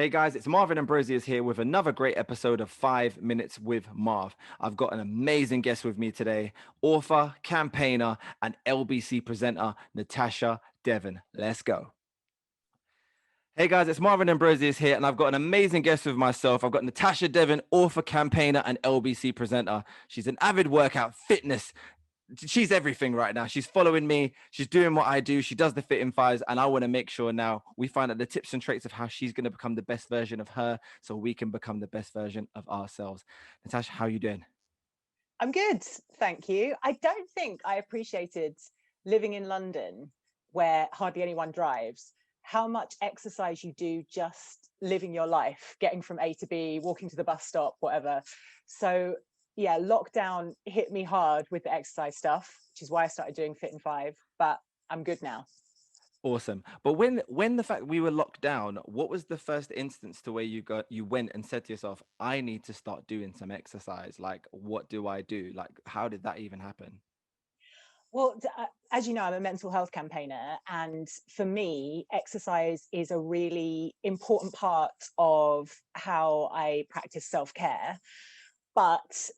Hey guys, it's Marvin Ambrosius here with another great episode of 5 Minutes with Marv. I've got an amazing guest with me today, author, campaigner, and LBC presenter Natasha Devon. Let's go. Hey guys, it's Marvin Ambrosius here, and I've got an amazing guest with myself. I've got Natasha Devon, author, campaigner, and LBC presenter. She's an avid workout, fitness, she's everything right now. She's following me. She's doing what I do. She does the fit in fives. And I want to make sure now we find out the tips and traits of how she's going to become the best version of her so we can become the best version of ourselves. Natasha, how are you doing? I'm good, thank you. I don't think I appreciated living in London, where hardly anyone drives, how much exercise you do just living your life, getting from A to B, walking to the bus stop, whatever. So yeah, lockdown hit me hard with the exercise stuff, which is why I started doing Fit in Five, but I'm good now. Awesome. But when the fact we were locked down, what was the first instance to where you went and said to yourself, I need to start doing some exercise? Like, what do I do? Like, how did that even happen? Well, as you know, I'm a mental health campaigner. And for me, exercise is a really important part of how I practice self-care. But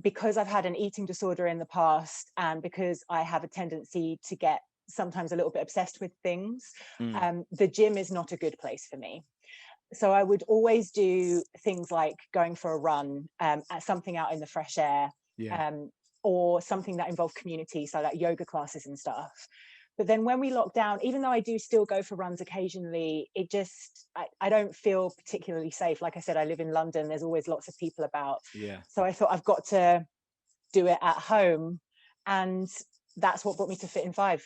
because I've had an eating disorder in the past, and because I have a tendency to get sometimes a little bit obsessed with things, Mm, the gym is not a good place for me. So I would always do things like going for a run, at something out in the fresh air, yeah. um, or something that involved community, so like yoga classes and stuff. But then when we locked down, even though I do still go for runs occasionally, I don't feel particularly safe. Like I said, I live in London. There's always lots of people about. Yeah. So I thought I've got to do it at home. And that's what brought me to Fit in Five.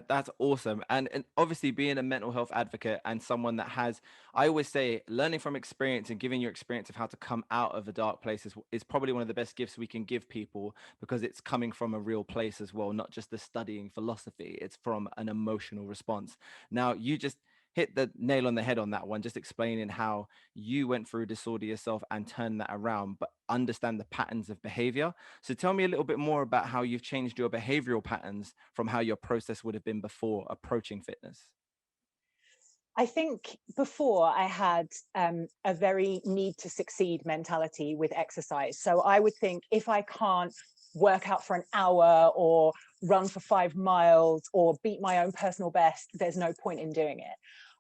That's awesome. And obviously being a mental health advocate and someone that has, I always say, learning from experience and giving your experience of how to come out of a dark place is probably one of the best gifts we can give people because it's coming from a real place as well, not just the studying philosophy. It's from an emotional response. Now, you just hit the nail on the head on that one, just explaining how you went through disorder yourself and turned that around, but understand the patterns of behavior. So tell me a little bit more about how you've changed your behavioral patterns from how your process would have been before approaching fitness. I think before I had a very need to succeed mentality with exercise. So I would think if I can't work out for an hour or run for 5 miles or beat my own personal best, there's no point in doing it.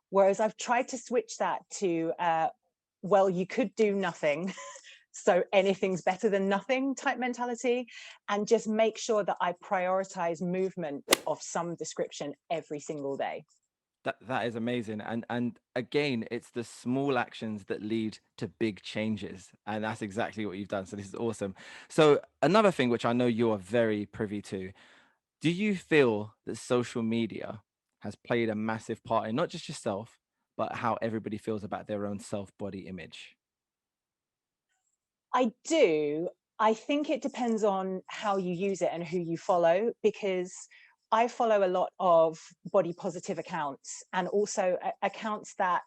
Whereas I've tried to switch that to, well, you could do nothing. So anything's better than nothing type mentality, and just make sure that I prioritize movement of some description every single day. That is amazing. And again, it's the small actions that lead to big changes. And that's exactly what you've done. So this is awesome. So another thing which I know you are very privy to, do you feel that social media has played a massive part in not just yourself, but how everybody feels about their own self-body image? I do. I think it depends on how you use it and who you follow, because I follow a lot of body positive accounts and also accounts that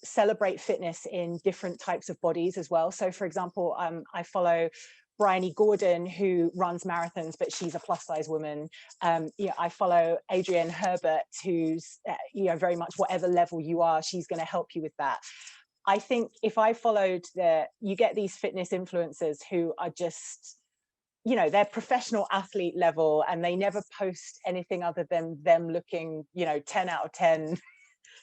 celebrate fitness in different types of bodies as well. So, for example, I follow Bryony Gordon, who runs marathons, but she's a plus size woman. I follow Adrienne Herbert, who's very much whatever level you are, she's going to help you with that. I think if I followed you get these fitness influencers who are just, they're professional athlete level and they never post anything other than them looking, 10 out of 10 Yeah.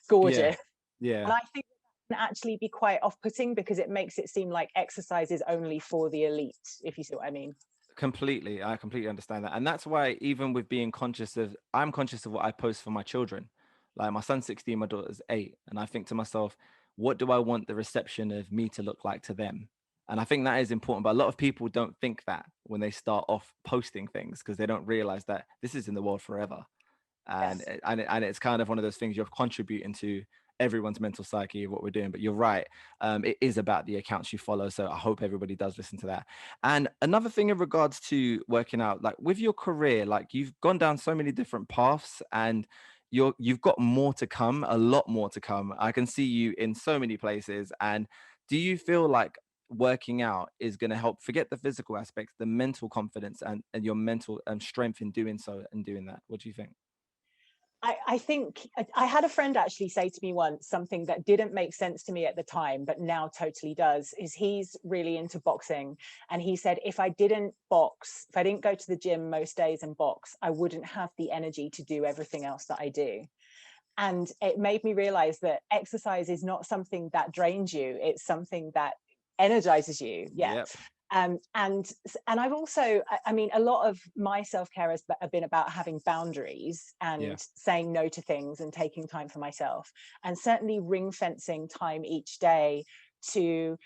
gorgeous. And Yeah. I think that can actually be quite off-putting because it makes it seem like exercise is only for the elite, if you see what I mean. Completely. I completely understand that. And that's why even with being I'm conscious of what I post for my children. Like my son's 16, my daughter's 8. And I think to myself, what do I want the reception of me to look like to them? And I think that is important. But a lot of people don't think that when they start off posting things because they don't realize that this is in the world forever. and Yes. and it's kind of one of those things you're contributing to everyone's mental psyche of what we're doing. But you're right, it is about the accounts you follow, so I hope everybody does listen to that. And another thing in regards to working out, like with your career, like you've gone down so many different paths and you've got more to come, a lot more to come. I can see you in so many places. And do you feel like working out is going to help, forget the physical aspects, the mental confidence and your mental strength in doing so and doing that? What do you think? I think I had a friend actually say to me once something that didn't make sense to me at the time, but now totally does, is he's really into boxing. And he said, if I didn't box, if I didn't go to the gym most days and box, I wouldn't have the energy to do everything else that I do. And it made me realize that exercise is not something that drains you. It's something that energizes you. Yeah. Yep. And I've also, I mean, a lot of my self-care has been about having boundaries and saying no to things and taking time for myself, and certainly ring fencing time each day to,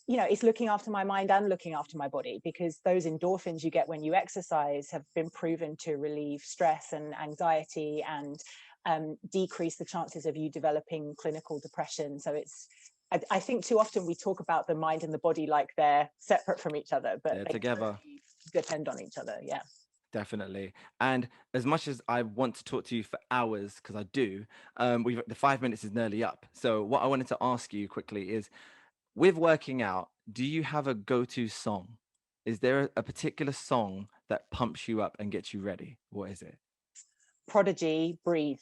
you know, it's looking after my mind and looking after my body, because those endorphins you get when you exercise have been proven to relieve stress and anxiety and decrease the chances of you developing clinical depression. So it's, I think too often we talk about the mind and the body like they're separate from each other, but They're they together. totally depend on each other. Yeah. Definitely. And as much as I want to talk to you for hours, because I do, the 5 minutes is nearly up. So what I wanted to ask you quickly is, with working out, do you have a go-to song? Is there a particular song that pumps you up and gets you ready? What is it? Prodigy, Breathe.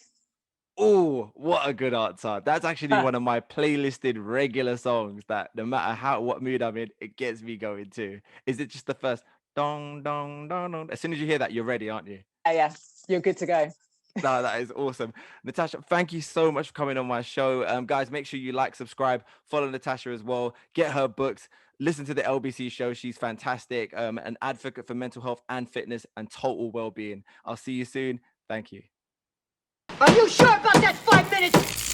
Oh, what a good answer. That's actually one of my playlisted regular songs that no matter what mood I'm in, it gets me going too. Is it just the first dong, dong, dong, dong? As soon as you hear that, you're ready, aren't you? Yeah, you're good to go. No, that is awesome. Natasha, thank you so much for coming on my show. Guys, make sure you like, subscribe, follow Natasha as well. Get her books. Listen to the LBC show. She's fantastic. An advocate for mental health and fitness and total well-being. I'll see you soon. Thank you. Are you sure about that 5 minutes?